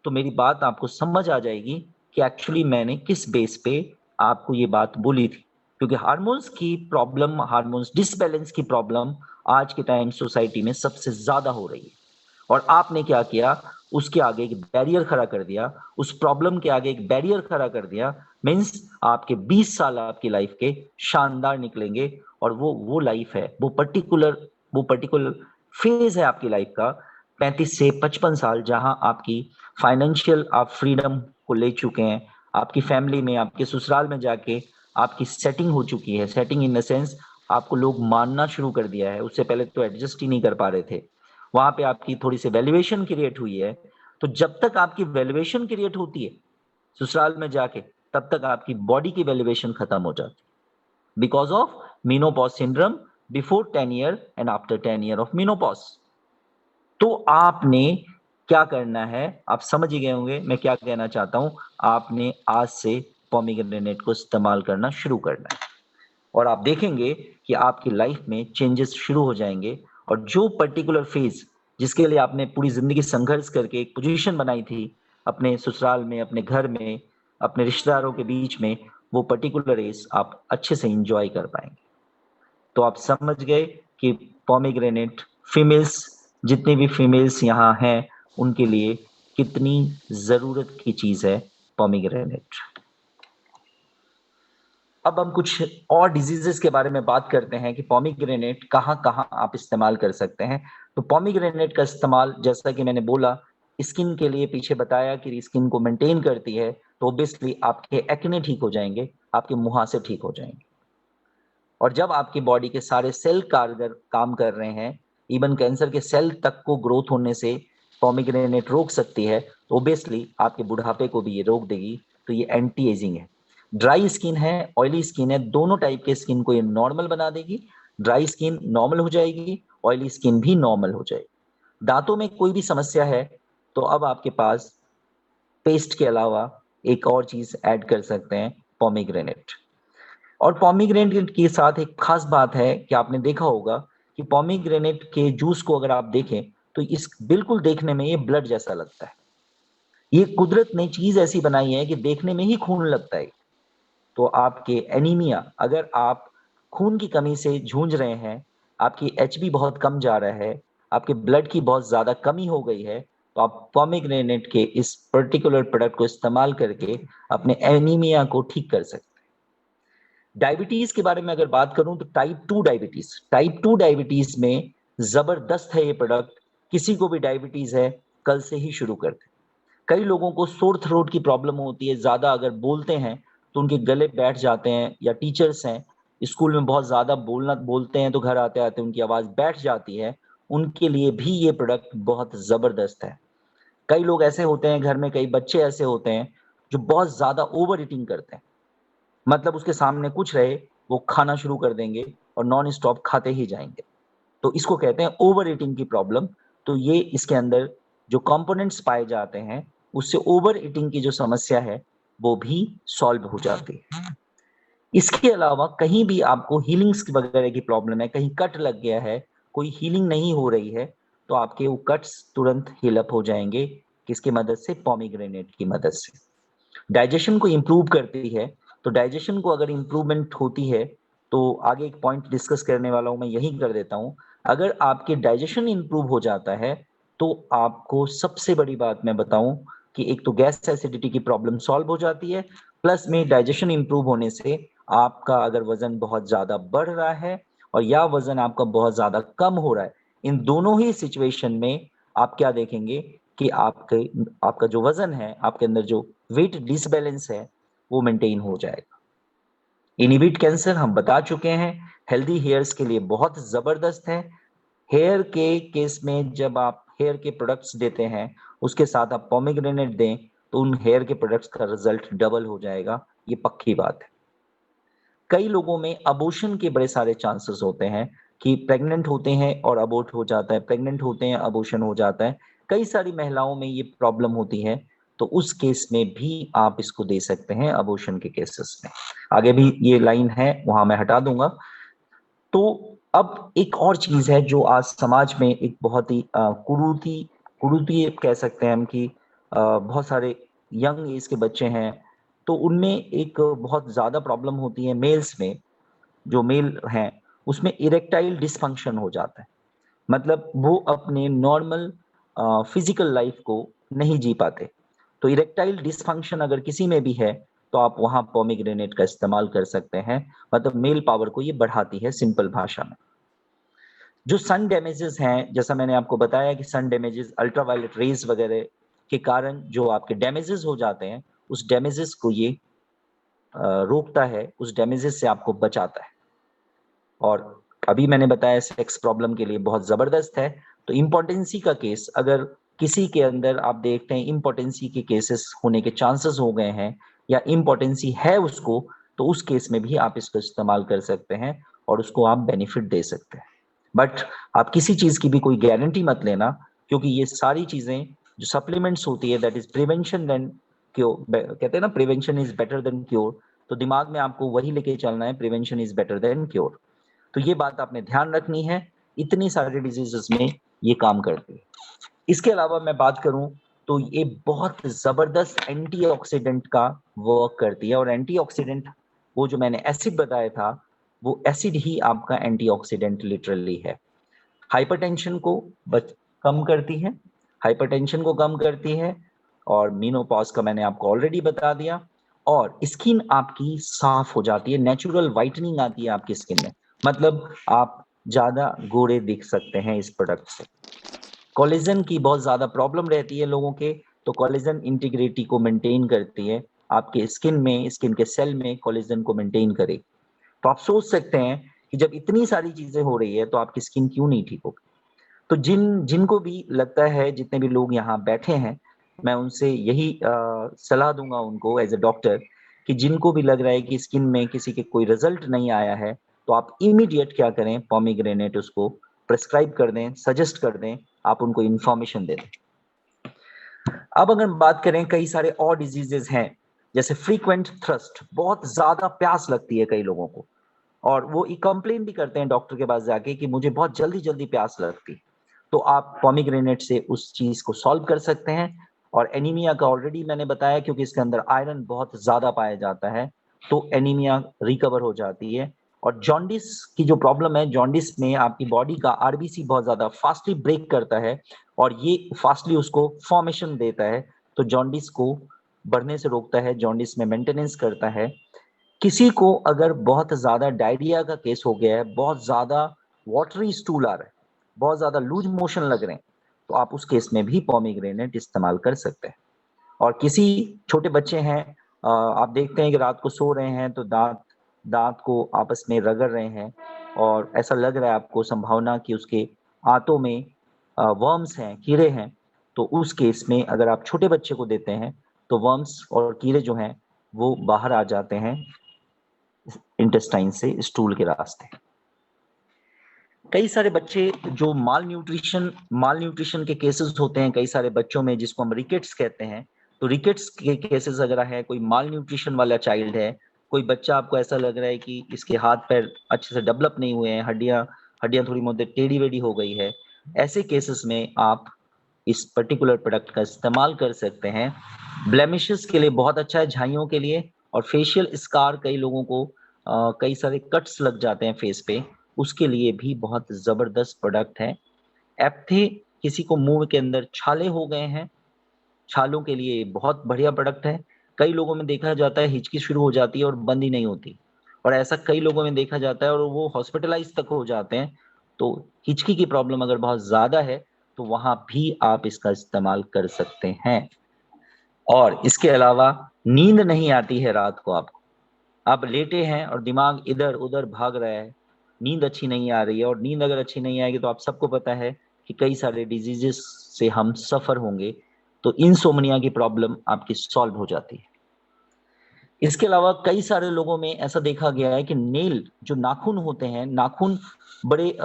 Speaker 1: तो मेरी बात आपको समझ आ जाएगी कि एक्चुअली मैंने किस बेस पे आपको ये बात बोली थी, क्योंकि हार्मोन्स की प्रॉब्लम, हार्मोन्स डिसबैलेंस की प्रॉब्लम आज के टाइम सोसाइटी में सबसे ज्यादा हो रही है। और आपने क्या किया, उसके आगे एक बैरियर खड़ा कर दिया, उस प्रॉब्लम के आगे एक बैरियर खड़ा कर दिया। मीन्स आपके 20 साल आपकी लाइफ के शानदार निकलेंगे, और वो लाइफ है, वो पर्टिकुलर फेज है आपकी लाइफ का, 35 से 55 साल, जहां आपकी फाइनेंशियल आप फ्रीडम को ले चुके हैं, आपकी फैमिली में, आपके ससुराल में जाके आपकी सेटिंग हो चुकी है। सेटिंग इन द सेंस, आपको लोग मानना शुरू कर दिया है, उससे पहले तो एडजस्ट ही नहीं कर पा रहे थे। वहां पे आपकी थोड़ी सी वैल्यूएशन क्रिएट हुई है। तो जब तक आपकी वैल्यूएशन क्रिएट होती है ससुराल में जाके, तब तक आपकी बॉडी की वैल्यूएशन खत्म हो जाती है, because of menopause syndrome, before 10 year and after 10 year of menopause. तो आपने क्या करना है, आप समझ ही गए होंगे मैं क्या कहना चाहता हूं। आपने आज से पोमीग्रेनेट को इस्तेमाल करना शुरू करना है, और आप देखेंगे कि आपकी लाइफ में चेंजेस शुरू हो जाएंगे। और जो पर्टिकुलर फेज जिसके लिए आपने पूरी जिंदगी संघर्ष करके एक पोजीशन बनाई थी, अपने ससुराल में, अपने घर में, अपने रिश्तेदारों के बीच में, वो पर्टिकुलर एज आप अच्छे से इंजॉय कर पाएंगे। तो आप समझ गए कि पोमीग्रेनेट, फीमेल्स, जितनी भी फीमेल्स यहाँ हैं, उनके लिए कितनी जरूरत की चीज है पोमीग्रेनेट। अब हम कुछ और डिजीजेस के बारे में बात करते हैं कि पोमीग्रेनेट कहाँ कहाँ आप इस्तेमाल कर सकते हैं। तो पोमीग्रेनेट का इस्तेमाल, जैसा कि मैंने बोला, स्किन के लिए पीछे बताया कि स्किन को मेंटेन करती है, तो ऑब्वियसली आपके एक्ने ठीक हो जाएंगे, आपके मुहासे ठीक हो जाएंगे। और जब आपकी बॉडी के सारे सेल कारगर काम कर रहे हैं, इवन कैंसर के सेल तक को ग्रोथ होने से पोमीग्रेनेट रोक सकती है, तो ऑब्वियसली आपके बुढ़ापे को भी ये रोक देगी। तो ये एंटी एजिंग है। ड्राई स्किन है, ऑयली स्किन है, दोनों टाइप के स्किन को ये नॉर्मल बना देगी। ड्राई स्किन नॉर्मल हो जाएगी, ऑयली स्किन भी नॉर्मल हो जाएगी। दांतों में कोई भी समस्या है, तो अब आपके पास पेस्ट के अलावा एक और चीज ऐड कर सकते हैं, पोमीग्रेनेट। और पोमीग्रेनेट के साथ एक खास बात है कि आपने देखा होगा कि पोमीग्रेनेट के जूस को अगर आप देखें, तो इस बिल्कुल देखने में ये ब्लड जैसा लगता है। ये कुदरत ने चीज ऐसी बनाई है कि देखने में ही खून लगता है। तो आपके एनीमिया, अगर आप खून की कमी से जूझ रहे हैं, आपकी एचबी बहुत कम जा रहा है, आपके ब्लड की बहुत ज्यादा कमी हो गई है, तो आप पोमीग्रेनेट के इस पर्टिकुलर प्रोडक्ट को इस्तेमाल करके अपने एनीमिया को ठीक कर सकते हैं। डायबिटीज के बारे में अगर बात करूं, तो टाइप 2 डायबिटीज में जबरदस्त है ये प्रोडक्ट। किसी को भी डायबिटीज है, कल से ही शुरू कर दे। कई लोगों को सोर थ्रोट की प्रॉब्लम होती है, ज्यादा अगर बोलते हैं तो उनके गले बैठ जाते हैं, या टीचर्स हैं स्कूल में बहुत ज्यादा बोलते हैं तो घर आते आते उनकी आवाज बैठ जाती है, उनके लिए भी ये प्रोडक्ट बहुत जबरदस्त है। कई लोग ऐसे होते हैं घर में, कई बच्चे ऐसे होते हैं जो बहुत ज्यादा ओवर ईटिंग करते हैं, मतलब उसके सामने कुछ रहे वो खाना शुरू कर देंगे और नॉन स्टॉप खाते ही जाएंगे। तो इसको कहते हैं ओवर ईटिंग की प्रॉब्लम। तो ये इसके अंदर जो कंपोनेंट्स पाए जाते हैं, उससे ओवर ईटिंग की जो समस्या है वो भी सॉल्व हो जाती है। इसके अलावा कहीं भी आपको हीलिंग्स वगैरह की प्रॉब्लम है, कहीं कट लग गया है, कोई हीलिंग नहीं हो रही है, तो आपके वो कट्स तुरंत हील अप हो जाएंगे। किसकी मदद से? पोमीग्रेनेट की मदद से। डाइजेशन को इम्प्रूव करती है। तो डाइजेशन को अगर इम्प्रूवमेंट होती है, तो आगे एक पॉइंट डिस्कस करने वाला हूं, मैं यही कर देता हूं। अगर आपके डाइजेशन इम्प्रूव हो जाता है, तो आपको सबसे बड़ी बात मैं बताऊं कि एक तो गैस एसिडिटी की प्रॉब्लम सॉल्व हो जाती है, प्लस में डाइजेशन इम्प्रूव होने से आपका अगर वजन बहुत ज्यादा बढ़ रहा है और या वजन आपका बहुत ज्यादा कम हो रहा है, इन दोनों ही सिचुएशन में आप क्या देखेंगे कि आपका जो वजन है, आपके अंदर जो वेट डिसबैलेंस है, वो मेंटेन हो जाएगा। इनहिबिट कैंसर हम बता चुके हैं, हेल्दी हेयर्स के लिए बहुत जबरदस्त है। हेयर के केस में जब आप हेयर के प्रोडक्ट्स देते हैं, उसके साथ आप पोमीग्रेनेट दें, तो उन हेयर के प्रोडक्ट्स का रिजल्ट डबल हो जाएगा, ये पक्की बात है। कई लोगों में अबॉर्शन के बड़े सारे चांसेस होते हैं कि प्रेग्नेंट होते हैं और अबॉर्ट हो जाता है, प्रेग्नेंट होते हैं अबॉर्शन हो जाता है। कई सारी महिलाओं में ये प्रॉब्लम होती है, तो उस केस में भी आप इसको दे सकते हैं, अबॉर्शन के केसेस में। आगे भी ये लाइन है, वहां मैं हटा दूंगा। तो अब एक और चीज है जो आज समाज में एक बहुत ही कुरूति कुरूति कह सकते हैं हम कि बहुत सारे यंग एज के बच्चे हैं तो उनमें एक बहुत ज़्यादा प्रॉब्लम होती है मेल्स में, जो मेल हैं, उसमें इरेक्टाइल डिसफंक्शन हो जाता है। मतलब वो अपने नॉर्मल फिजिकल लाइफ को नहीं जी पाते। तो इरेक्टाइल डिसफंक्शन अगर किसी में भी है, तो आप वहाँ पोमीग्रेनेट का इस्तेमाल कर सकते हैं। मतलब मेल पावर को ये बढ़ाती है सिंपल भाषा में। जो सन डैमेजेस हैं, जैसा मैंने आपको बताया कि सन डैमेजेस अल्ट्रावायलेट रेज़ वगैरह के कारण जो आपके डैमेजेस हो जाते हैं, उस डैमेजेस को ये रोकता है, उस डैमेजेस से आपको बचाता है। और अभी मैंने बताया सेक्स प्रॉब्लम के लिए बहुत ज़बरदस्त है। तो इम्पोर्टेंसी का केस अगर किसी के अंदर आप देखते हैं इम्पोर्टेंसी के केसेस होने के चांसेस हो गए हैं या इम्पोर्टेंसी है उसको, तो उस केस में भी आप इसको इस्तेमाल कर सकते हैं और उसको आप बेनिफिट दे सकते हैं। बट आप किसी चीज़ की भी कोई गारंटी मत लेना, क्योंकि ये सारी चीज़ें जो सप्लीमेंट्स होती है that is prevention than cure, कहते हैं ना prevention is better than cure. तो दिमाग में आपको वही लेके चलना है, prevention is better than cure. तो ये बात आपने ध्यान रखनी है, इतनी सारी डिजीज़ेज़ में ये काम करती है। इसके अलावा मैं बात करूँ तो ये बहुत ज़बरदस्त एंटीऑक्सीडेंट का वर्क करती है और एंटीऑक्सीडेंट वो जो मैंने एसिड बताया था, वो एसिड ही आपका एंटीऑक्सीडेंट लिटरली है। हाइपरटेंशन को कम करती है, हाइपरटेंशन को कम करती है और मेनोपॉज़ का मैंने आपको ऑलरेडी बता दिया और स्किन आपकी साफ हो जाती है, नेचुरल व्हाइटनिंग आती है आपकी स्किन में। मतलब आप ज़्यादा गोरे दिख सकते हैं इस प्रोडक्ट से। कोलेजन की बहुत ज़्यादा प्रॉब्लम रहती है लोगों के, तो कोलेजन इंटीग्रिटी को मेंटेन करती है, आपके स्किन में, स्किन के सेल में कोलेजन को मेंटेन करे। तो आप सोच सकते हैं कि जब इतनी सारी चीज़ें हो रही है, तो आपकी स्किन क्यों नहीं ठीक होगी? तो जिनको भी लगता है, जितने भी लोग यहाँ बैठे हैं, मैं उनसे यही सलाह दूँगा उनको एज़ अ डॉक्टर कि जिनको भी लग रहा है कि स्किन में किसी के कोई रिज़ल्ट नहीं आया है, तो आप इमीडिएट क्या करें, पोमीग्रेनेट उसको प्रिस्क्राइब कर दें, सजेस्ट कर दें, आप उनको इन्फॉर्मेशन दे दें। अब अगर हम बात करें कई सारे और डिजीज़ेज़ हैं, जैसे फ्रीक्वेंट थ्रस्ट, बहुत ज़्यादा प्यास लगती है कई लोगों को और वो ये कंप्लेन भी करते हैं डॉक्टर के पास जाके कि मुझे बहुत जल्दी-जल्दी प्यास लगती है। तो आप पोमीग्रेनेट से उस चीज़ को सॉल्व कर सकते हैं और एनीमिया का ऑलरेडी मैंने बताया क्योंकि इसके अंदर आयरन बहुत ज़्यादा पाया जाता है, तो एनीमिया रिकवर हो जाती है। और जॉन्डिस की जो प्रॉब्लम है, जॉन्डिस में आपकी बॉडी का आरबीसी बहुत ज़्यादा फास्टली ब्रेक करता है और ये फास्टली उसको फॉर्मेशन देता है, तो जॉन्डिस को बढ़ने से रोकता है, जॉन्डिस में मेंटेनेंस करता है। किसी को अगर बहुत ज़्यादा डायरिया का केस हो गया है, बहुत ज़्यादा वाटरी स्टूल आ रहा है, बहुत ज़्यादा लूज़ मोशन लग रहे हैं, तो आप उस केस में भी पोमीग्रेनेट इस्तेमाल कर सकते हैं। और किसी छोटे बच्चे हैं आप देखते हैं कि रात को सो रहे हैं तो दाँत दाँत को आपस में रगड़ रहे हैं और ऐसा लग रहा है आपको संभावना कि उसके आंतों में वर्म्स हैं, कीड़े हैं, तो उस केस में अगर आप छोटे बच्चे को देते हैं, तो वर्म्स और कीड़े जो हैं, वो बाहर आ जाते हैं इंटेस्टाइन से स्टूल के रास्ते। कई सारे बच्चे जो माल न्यूट्रिशन के केसेस होते हैं कई सारे बच्चों में जिसको हम रिकेट्स कहते हैं। तो रिकेट्स के केसेस अगर है, कोई माल न्यूट्रिशन वाला चाइल्ड है, कोई बच्चा आपको ऐसा लग रहा है कि इसके हाथ-पैर अच्छे से डेवलप नहीं हुए हैं, हड्डियाँ थोड़ी बहुत टेढ़ी-मेढ़ी हो गई है। ऐसे केसेस में आप इस पर्टिकुलर प्रोडक्ट का इस्तेमाल कर सकते हैं। ब्लेमिशेस के लिए बहुत अच्छा है, झाइयों के लिए और फेशियल स्कार कई लोगों को कई सारे कट्स लग जाते हैं फेस पे, उसके लिए भी बहुत ज़बरदस्त प्रोडक्ट है। एप्थे किसी को मुँह के अंदर छाले हो गए हैं, छालों के लिए बहुत बढ़िया प्रोडक्ट है। कई लोगों में देखा जाता है हिचकी शुरू हो जाती है और बंद ही नहीं होती और ऐसा कई लोगों में देखा जाता है और वो हॉस्पिटलाइज़ तक हो जाते हैं। तो हिचकी की प्रॉब्लम अगर बहुत ज़्यादा है, तो वहाँ भी आप इसका इस्तेमाल कर सकते हैं। और इसके अलावा नींद नहीं आती है रात को आपको, आप लेटे हैं और दिमाग इधर-उधर भाग रहा है, नींद अच्छी नहीं आ रही है और नींद अगर अच्छी नहीं आएगी तो आप सबको पता है कि कई सारे डिजीज़ेज़ से हम सफ़र होंगे, तो इनसोम्निया की प्रॉब्लम आपकी सॉल्व हो जाती है। इसके अलावा कई सारे लोगों में ऐसा देखा गया है कि नेल जो नाखून होते हैं, नाखून बड़े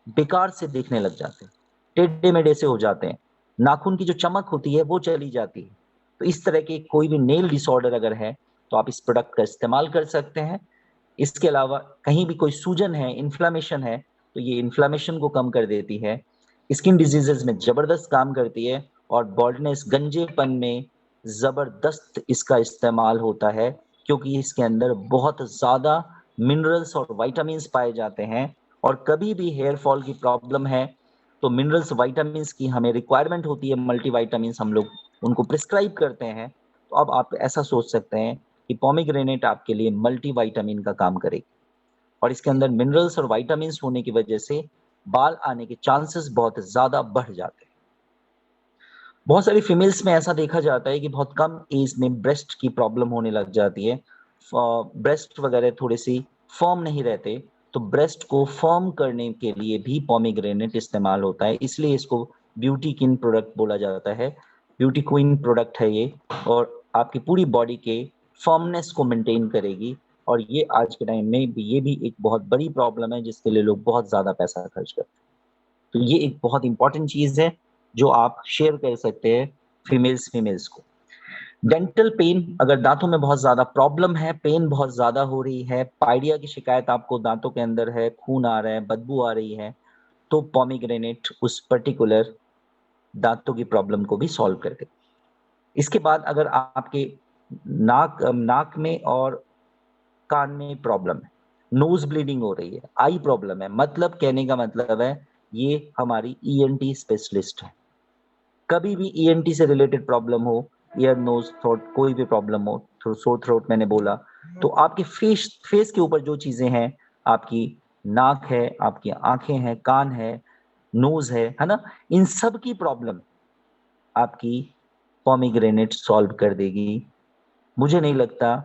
Speaker 1: बेकार से दिखने लग जाते हैं, टेढ़े-मेढ़े से हो जाते हैं, नाखून की जो चमक होती है वो चली जाती है। तो इस तरह के कोई भी नेल डिसऑर्डर अगर है, तो आप इस प्रोडक्ट का इस्तेमाल कर सकते हैं। इसके अलावा कहीं भी कोई सूजन है, इन्फ्लेमेशन है, तो ये इन्फ्लेमेशन को कम कर देती है। स्किन डिजीज़ेज़ में ज़बरदस्त काम करती है और बॉल्डनेस, गंजेपन में जबरदस्त इसका इस्तेमाल होता है, क्योंकि इसके अंदर बहुत ज्यादा मिनरल्स और विटामिन्स पाए जाते हैं। और कभी भी हेयर फॉल की प्रॉब्लम है तो मिनरल्स विटामिन्स की हमें रिक्वायरमेंट होती है, मल्टीविटामिन्स हम लोग उनको प्रिस्क्राइब करते हैं। तो अब आप ऐसा सोच सकते हैं कि पोमीग्रेनेट आपके लिए मल्टीविटामिन का काम करेगी, और इसके अंदर मिनरल्स और विटामिन्स होने की वजह से बाल आने के चांसेस बहुत ज्यादा बढ़ जाते हैं। बहुत सारी फीमेल्स में ऐसा देखा जाता है कि बहुत कम एज में ब्रेस्ट की प्रॉब्लम होने लग जाती है, ब्रेस्ट वगैरह थोड़े सी फर्म नहीं रहते, तो ब्रेस्ट को फर्म करने के लिए भी पोमीग्रेनेट इस्तेमाल होता है, इसलिए इसको ब्यूटी क्वीन प्रोडक्ट बोला जाता है। ब्यूटी क्वीन प्रोडक्ट है ये, और आपकी पूरी बॉडी के फर्मनेस को मेंटेन करेगी। और ये आज के टाइम में भी ये भी एक बहुत बड़ी प्रॉब्लम है जिसके लिए लोग बहुत ज्यादा पैसा खर्च करते हैं। तो ये एक बहुत इंपॉर्टेंट चीज है जो आप शेयर कर सकते हैं फीमेल्स को। डेंटल पेन, अगर दांतों में बहुत ज्यादा प्रॉब्लम है, पेन बहुत ज्यादा हो रही है, पाइडिया की शिकायत आपको दांतों के अंदर है, खून आ रहा है, बदबू आ रही है, तो पोमीग्रेनेट उस पर्टिकुलर दांतों की प्रॉब्लम को भी सॉल्व कर दे। इसके बाद अगर आपके नाक में और कान में प्रॉब्लम है, नोज ब्लीडिंग हो रही है, आई प्रॉब्लम है, मतलब कहने का मतलब है ये हमारी ईएनटी स्पेशलिस्ट है। कभी भी ईएनटी से रिलेटेड प्रॉब्लम हो, ईयर नोज थ्रोट कोई भी प्रॉब्लम हो, सोर थ्रोट मैंने बोला, तो आपके फेस के ऊपर जो चीजें हैं, आपकी नाक है, आपकी आंखें हैं, कान है, नोज है ना, इन सब की प्रॉब्लम आपकी पोमीग्रेनेट सॉल्व कर देगी। मुझे नहीं लगता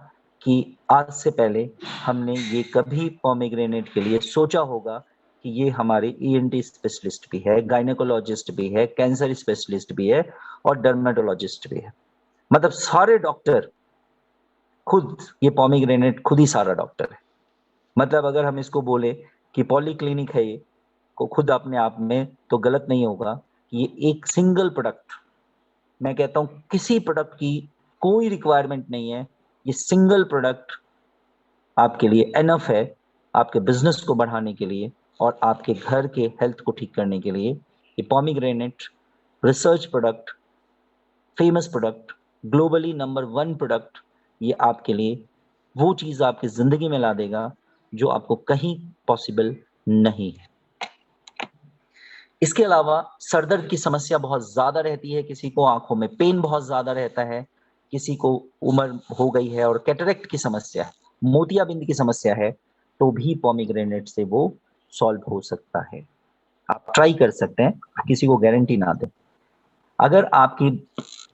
Speaker 1: कि आज से पहले हमने ये कभी पोमीग्रेनेट के लिए सोचा होगा कि ये हमारे ईएनटी स्पेशलिस्ट भी है, गायनेकोलॉजिस्ट भी है, कैंसर स्पेशलिस्ट भी है, और डर्मेटोलॉजिस्ट भी है। मतलब सारे डॉक्टर खुद, ये पोमीग्रेनेट खुद ही सारा डॉक्टर है। मतलब अगर हम इसको बोले कि पॉलीक्लिनिक है ये, को खुद अपने आप में तो गलत नहीं होगा कि ये एक सिंगल प्रोडक्ट, मैं कहता हूं किसी प्रोडक्ट की कोई रिक्वायरमेंट नहीं है, ये सिंगल प्रोडक्ट आपके लिए एनफ है, आपके बिजनेस को बढ़ाने के लिए और आपके घर के हेल्थ को ठीक करने के लिए। ये pomegranate research product, famous product, globally number 1 product, ये आपके लिए वो चीज आपकी जिंदगी में ला देगा जो आपको कहीं पॉसिबल नहीं है। इसके अलावा सरदर्द की समस्या बहुत ज्यादा रहती है, किसी को आंखों में पेन बहुत ज्यादा रहता है, किसी को उम्र हो गई है और कैटरेक्ट की समस्या है, मोतियाबिंद की समस्या है, तो भी पोमीग्रेनेट से वो सॉल्व हो सकता है। आप ट्राई कर सकते हैं, किसी को गारंटी ना दें। अगर आपकी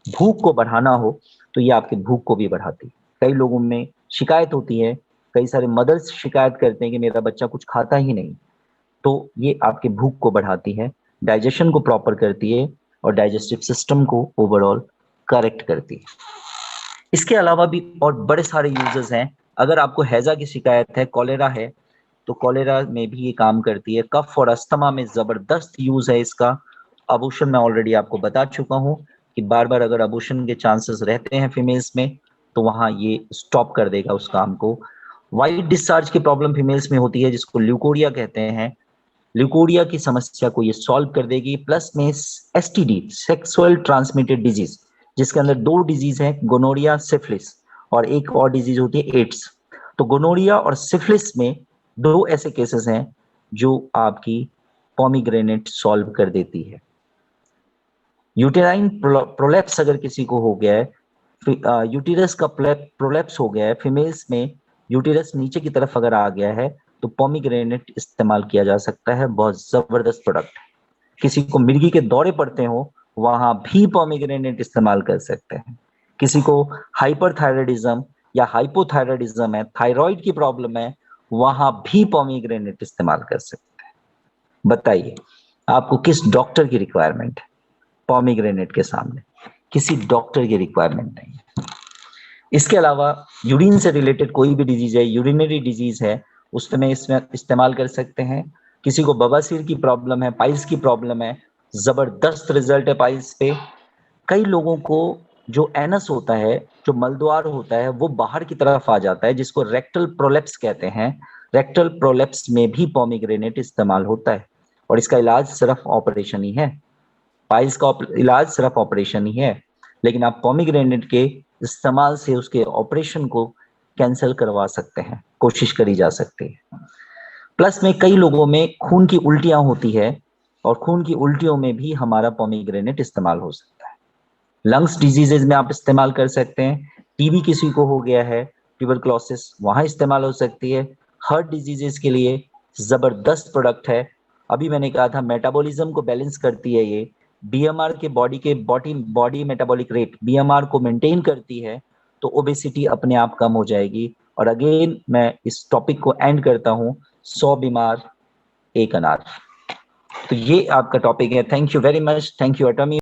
Speaker 1: भूख को बढ़ाना हो तो ये आपकी भूख को भी बढ़ाती है। कई लोगों में शिकायत होती है, कई सारे मदर्स शिकायत करते हैं कि मेरा बच्चा कुछ खाता ही नहीं, तो ये आपके भूख को बढ़ाती है, डाइजेशन को प्रॉपर करती है और डाइजेस्टिव सिस्टम को ओवरऑल करेक्ट करती है। इसके अलावा भी और बड़े सारे यूजेस हैं। अगर आपको हैजा की शिकायत है, कॉलेरा है, तो कॉलेरा में भी ये काम करती है। कफ और अस्थमा में जबरदस्त यूज है इसका। अबॉर्शन में ऑलरेडी आपको बता चुका हूं कि बार बार अगर अबॉर्शन के चांसेस रहते हैं फीमेल्स में, तो वहां ये स्टॉप कर देगा उस काम को। वाइट डिस्चार्ज की प्रॉब्लम फीमेल्स में होती है जिसको ल्यूकोरिया कहते हैं, ल्यूकोरिया की समस्या को ये सॉल्व कर देगी। प्लस में एसटीडी, सेक्सुअल ट्रांसमिटेड डिजीज, जिसके अंदर 2 डिजीज है, गोनोरिया, सिफिलिस, और एक और डिजीज होती है एड्स। तो गोनोरिया और सिफिलिस में 2 ऐसे केसेस हैं जो आपकी पोमीग्रेनेट सॉल्व कर देती है। यूटेराइन प्रोलेप्स अगर किसी को हो गया है, यूटेरस का प्रोलेप्स हो गया है फीमेल्स में, यूटेरस नीचे की तरफ अगर आ गया है, तो पोमीग्रेनेट इस्तेमाल किया जा सकता है। बहुत जबरदस्त प्रोडक्ट है। किसी को मिर्गी के दौरे पड़ते हो, वहां भी पोमीग्रेनेट इस्तेमाल कर सकते हैं। किसी को हाइपरथायराइडिज्म या हाइपोथायराइडिज्म है, थायराइड की प्रॉब्लम है, वहां भी पोमीग्रेनेट इस्तेमाल कर सकते हैं। बताइए आपको किस डॉक्टर की रिक्वायरमेंट है? पोमीग्रेनेट के सामने किसी डॉक्टर की रिक्वायरमेंट नहीं है। इसके अलावा यूरिन से रिलेटेड कोई भी डिजीज है, यूरिनरी डिजीज है, उसमें इसमें इस्तेमाल कर सकते हैं। किसी को बवासीर की प्रॉब्लम है, पाइल्स की प्रॉब्लम है, जबरदस्त रिजल्ट है पाइल्स पे। कई लोगों को जो एनस होता है, जो मलद्वार होता है, वो बाहर की तरफ आ जाता है, जिसको रेक्टल प्रोलेप्स कहते हैं। रेक्टल प्रोलेप्स में भी पोमीग्रेनेट इस्तेमाल होता है और इसका इलाज सिर्फ ऑपरेशन ही है। पाइल्स का इलाज सिर्फ ऑपरेशन ही है। लेकिन आप पोमीग्रेनेट के इस्तेमाल से उसके ऑपरेशन को कैंसिल करवा सकते हैं, कोशिश करी जा सकती है। प्लस में कई लोगों में खून की उल्टियां होती है और खून की उल्टियों में भी हमारा पोमीग्रेनेट इस्तेमाल हो सकता है। लंग्स डिजीजेज में आप इस्तेमाल कर सकते हैं, टीबी किसी को हो गया है, ट्यूबरक्लोसिस, वहां इस्तेमाल हो सकती है। हार्ट डिजीजेज के लिए जबरदस्त प्रोडक्ट है। अभी मैंने कहा था मेटाबॉलिज्म को बैलेंस करती है ये, बीएमआर के बॉडी मेटाबॉलिक रेट बीएमआर को मेंटेन करती है, तो ओबेसिटी अपने आप कम हो जाएगी। और अगेन मैं इस टॉपिक को एंड करता हूं, 100 बीमार एक अनार। तो ये आपका टॉपिक है। Thank you very much. Thank you अटॉमी।